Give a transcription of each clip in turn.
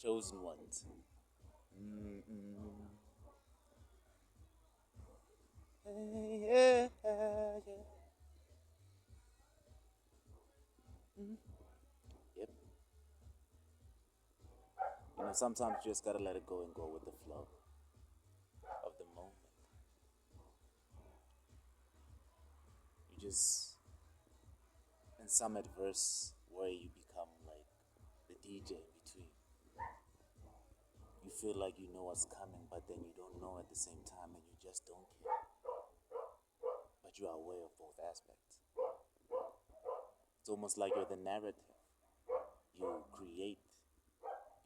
chosen ones. Mm-mm. Yeah, yeah. Mhm. Yep. Sometimes you just gotta let it go and go with the flow of the moment. You just, in some adverse way, you become like the DJ in between. You feel like you know what's coming, but then you don't know at the same time, and you just don't care. But you are aware of both aspects. It's almost like you're the narrative. You create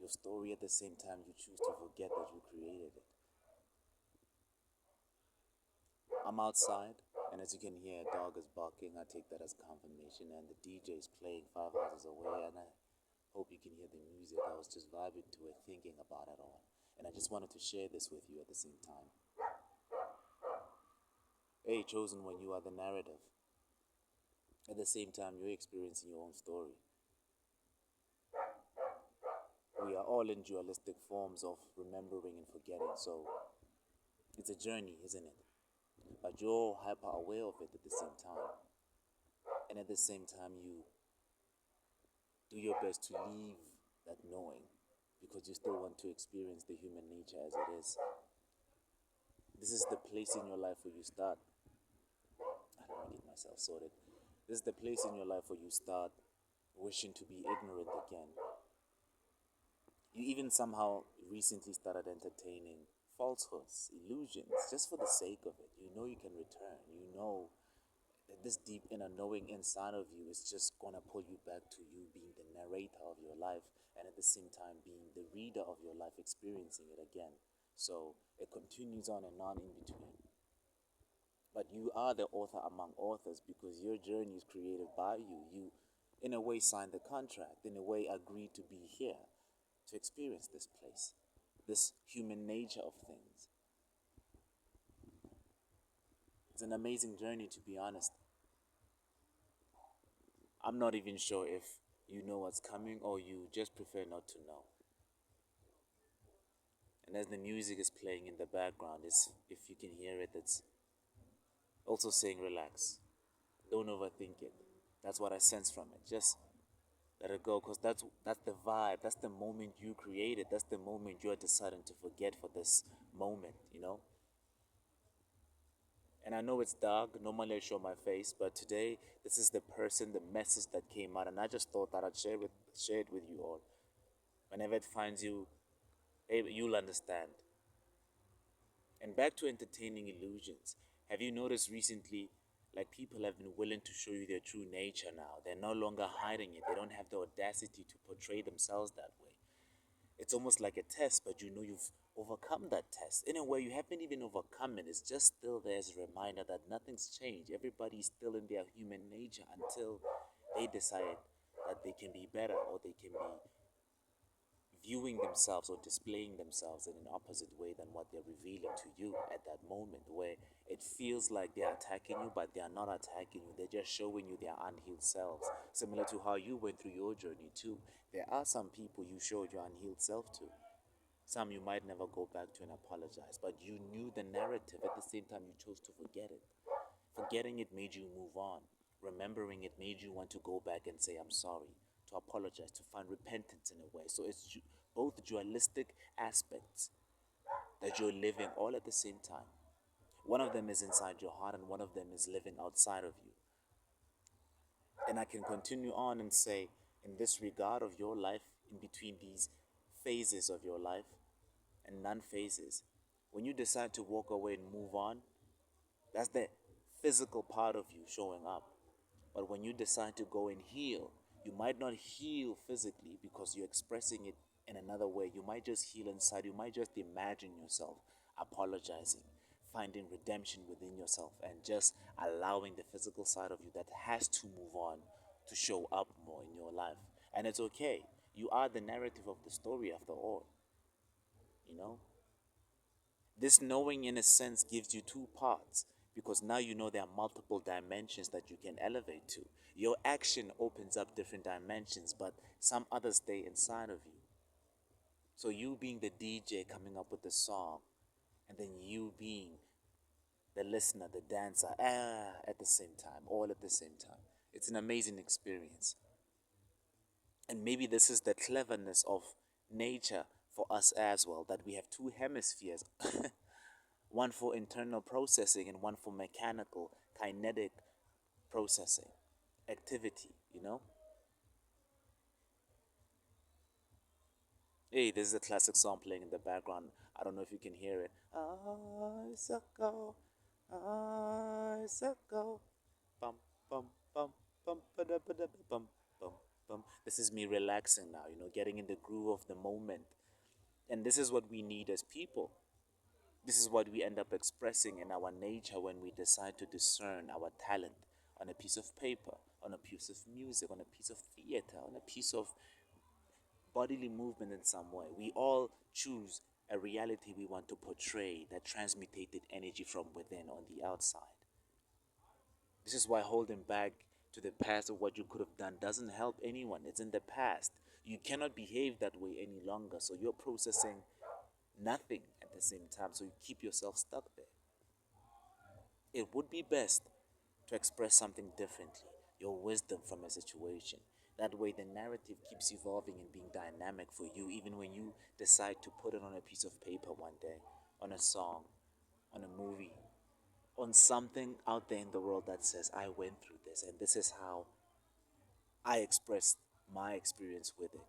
your story at the same time you choose to forget that you created it. I'm outside, and as you can hear, a dog is barking. I take that as confirmation, and the DJ is playing 5 houses away, and I hope you can hear the music. I was just vibing to it, thinking about it all, and I just wanted to share this with you at the same time. Hey, chosen when you are the narrative. At the same time, you're experiencing your own story. We are all in dualistic forms of remembering and forgetting, so it's a journey, isn't it? But you're hyper aware of it at the same time. And at the same time, you do your best to leave that knowing because you still want to experience the human nature as it is. This is the place in your life where you start. Let me get myself sorted. This is the place in your life where you start wishing to be ignorant again. You even somehow recently started entertaining falsehoods, illusions, just for the sake of it. You know you can return. You know that this deep inner knowing inside of you is just gonna pull you back to you being the narrator of your life and at the same time being the reader of your life, experiencing it again. So it continues on and on in between. But you are the author among authors because your journey is created by you. You, in a way, signed the contract, in a way, agreed to be here to experience this place, this human nature of things. It's an amazing journey, to be honest. I'm not even sure if you know what's coming or you just prefer not to know. And as the music is playing in the background, it's, if you can hear it, it's also saying relax. Don't overthink it. That's what I sense from it. Just let it go because that's the vibe. That's the moment you created. That's the moment you're deciding to forget for this moment. And I know it's dark. Normally I show my face, but today this is the person, the message that came out, and I just thought that I'd share it with you all. Whenever it finds you, hey, you'll understand. And back to entertaining illusions. Have you noticed recently, like people have been willing to show you their true nature now? They're no longer hiding it. They don't have the audacity to portray themselves that way. It's almost like a test, but you know you've overcome that test. In a way, you haven't even overcome it. It's just still there as a reminder that nothing's changed. Everybody's still in their human nature until they decide that they can be better or they can be viewing themselves or displaying themselves in an opposite way than what they're revealing to you at that moment, where it feels like they're attacking you, but they are not attacking you. They're just showing you their unhealed selves, similar to how you went through your journey too. There are some people you showed your unhealed self to. Some you might never go back to and apologize, but you knew the narrative. At the same time, you chose to forget it. Forgetting it made you move on. Remembering it made you want to go back and say, I'm sorry, to apologize, to find repentance in a way. So it's both dualistic aspects that you're living all at the same time. One of them is inside your heart, and one of them is living outside of you. And I can continue on and say, in this regard of your life, in between these phases of your life and non phases, when you decide to walk away and move on, that's the physical part of you showing up. But when you decide to go and heal, you might not heal physically because you're expressing it in another way. You might just heal inside. You might just imagine yourself apologizing, finding redemption within yourself, and just allowing the physical side of you that has to move on to show up more in your life. And it's okay. You are the narrative of the story after all. You know? This knowing, in a sense, gives you two parts because now you know there are multiple dimensions that you can elevate to. Your action opens up different dimensions, but some others stay inside of you. So you being the DJ coming up with the song, and then you being the listener, the dancer, at the same time, all at the same time. It's an amazing experience. And maybe this is the cleverness of nature for us as well, that we have two hemispheres, one for internal processing and one for mechanical, kinetic processing, activity, you know? Hey, this is a classic song playing in the background. I don't know if you can hear it. Icicle, icicle, bum, bum, bum, bum, ba-da, ba-da, bum, bum, bum. This is me relaxing now, getting in the groove of the moment. And this is what we need as people. This is what we end up expressing in our nature when we decide to discern our talent on a piece of paper, on a piece of music, on a piece of theater, on a piece of bodily movement in some way. We all choose a reality we want to portray that transmutated energy from within on the outside. This is why holding back to the past of what you could have done doesn't help anyone. It's in the past. You cannot behave that way any longer. So you're processing nothing at the same time. So you keep yourself stuck there. It would be best to express something differently, your wisdom from a situation. That way, the narrative keeps evolving and being dynamic for you, even when you decide to put it on a piece of paper one day, on a song, on a movie, on something out there in the world that says, I went through this, and this is how I expressed my experience with it.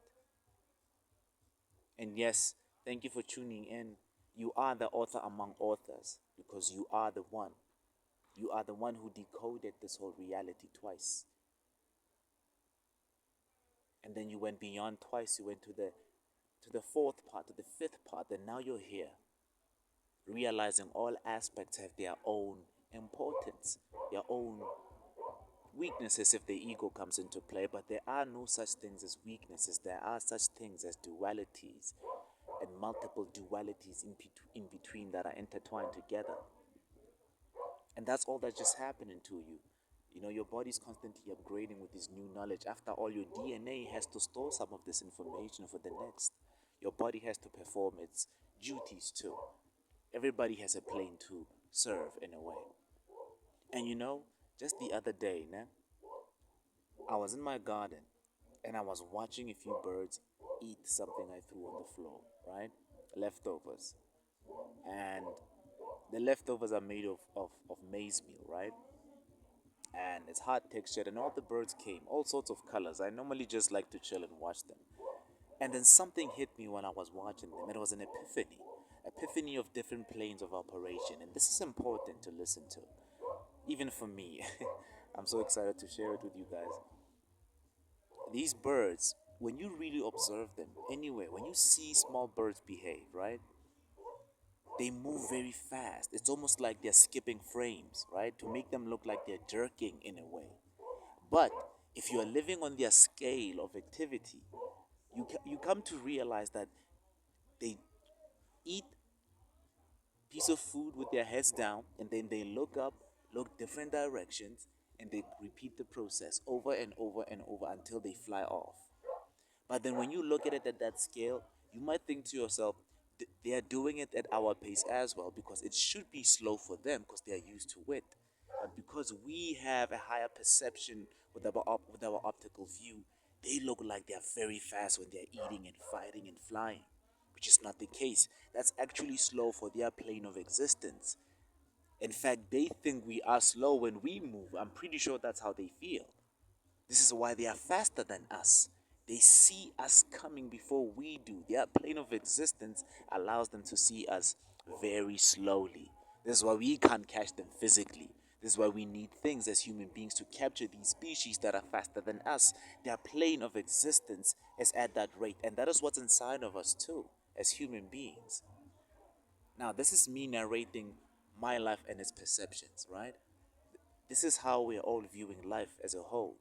And yes, thank you for tuning in. You are the author among authors because you are the one. You are the one who decoded this whole reality twice. And then you went beyond twice. You went to the fourth part, to the fifth part, and now you're here, realizing all aspects have their own importance, their own weaknesses if the ego comes into play. But there are no such things as weaknesses. There are such things as dualities and multiple dualities in between that are intertwined together. And that's all that's just happening to you. Your body's constantly upgrading with this new knowledge. After all, your DNA has to store some of this information for the next. Your body has to perform its duties too. Everybody has a plane to serve in a way. And just the other day, I was in my garden and I was watching a few birds eat something I threw on the floor, right? Leftovers. And the leftovers are made of maize meal, right? And it's hard textured, and all the birds came, all sorts of colors. I normally just like to chill and watch them. And then something hit me when I was watching them. It was an epiphany of different planes of operation. And this is important to listen to, even for me. I'm so excited to share it with you guys. These birds, when you really observe them, anyway, when you see small birds behave, right? They move very fast. It's almost like they're skipping frames, right? To make them look like they're jerking in a way. But if you are living on their scale of activity, you come to realize that they eat piece of food with their heads down, and then they look up, look different directions, and they repeat the process over and over and over until they fly off. But then when you look at it at that scale, you might think to yourself, they are doing it at our pace as well, because it should be slow for them because they are used to it. But because we have a higher perception with our optical view, they look like they are very fast when they're eating and fighting and flying, which is not the case. That's actually slow for their plane of existence. In fact, they think we are slow when we move. I'm pretty sure that's how they feel. This is why they are faster than us. They see us coming before we do. Their plane of existence allows them to see us very slowly. This is why we can't catch them physically. This is why we need things as human beings to capture these species that are faster than us. Their plane of existence is at that rate, and that is what's inside of us too, as human beings. Now, this is me narrating my life and its perceptions, right? This is how we're all viewing life as a whole.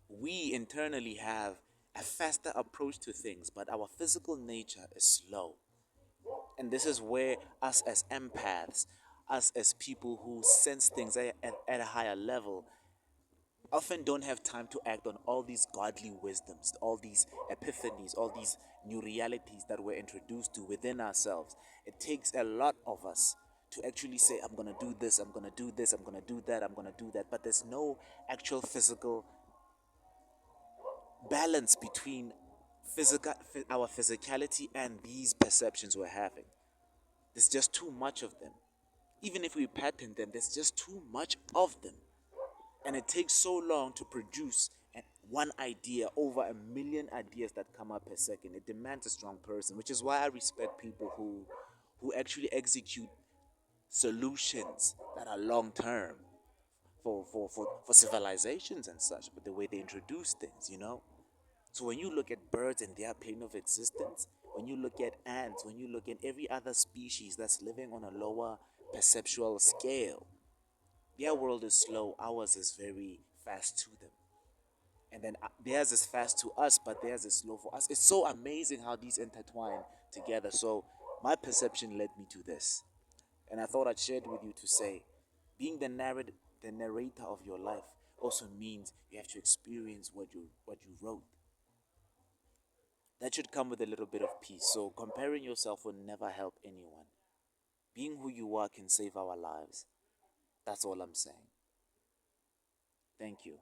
We internally have a faster approach to things, but our physical nature is slow. And this is where us as empaths, us as people who sense things at a higher level, often don't have time to act on all these godly wisdoms, all these epiphanies, all these new realities that we're introduced to within ourselves. It takes a lot of us to actually say, I'm going to do this, I'm going to do this, I'm going to do that, I'm going to do that. But there's no actual physical balance between our physicality and these perceptions we're having. There's just too much of them. Even if we patent them, there's just too much of them. And it takes so long to produce one idea over a million ideas that come up per second. It demands a strong person, which is why I respect people who actually execute solutions that are long term for civilizations and such, but the way they introduce things. So when you look at birds and their plane of existence, when you look at ants, when you look at every other species that's living on a lower perceptual scale, their world is slow, ours is very fast to them. And then theirs is fast to us, but theirs is slow for us. It's so amazing how these intertwine together. So my perception led me to this. And I thought I'd share it with you to say, being the narrator of your life also means you have to experience what you wrote. That should come with a little bit of peace. So comparing yourself will never help anyone. Being who you are can save our lives. That's all I'm saying. Thank you.